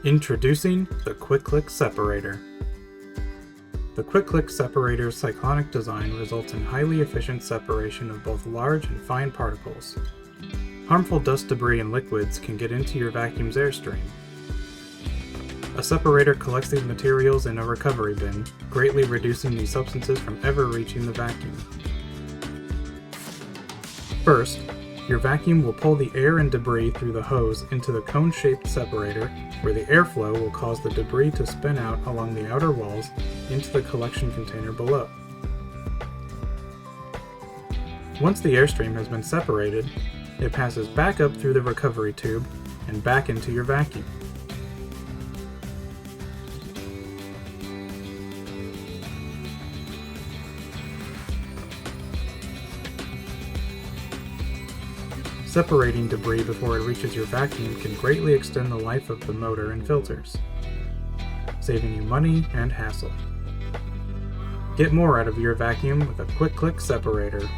Introducing the Click Separator. The Click Separator's cyclonic design results in highly efficient separation of both large and fine particles. Harmful dust, debris, and liquids can get into your vacuum's airstream. A separator collects these materials in a recovery bin, greatly reducing these substances from ever reaching the vacuum. First, your vacuum will pull the air and debris through the hose into the cone-shaped separator, where the airflow will cause the debris to spin out along the outer walls into the collection container below. Once the airstream has been separated, it passes back up through the recovery tube and back into your vacuum. Separating debris before it reaches your vacuum can greatly extend the life of the motor and filters, saving you money and hassle. Get more out of your vacuum with a Click Separator.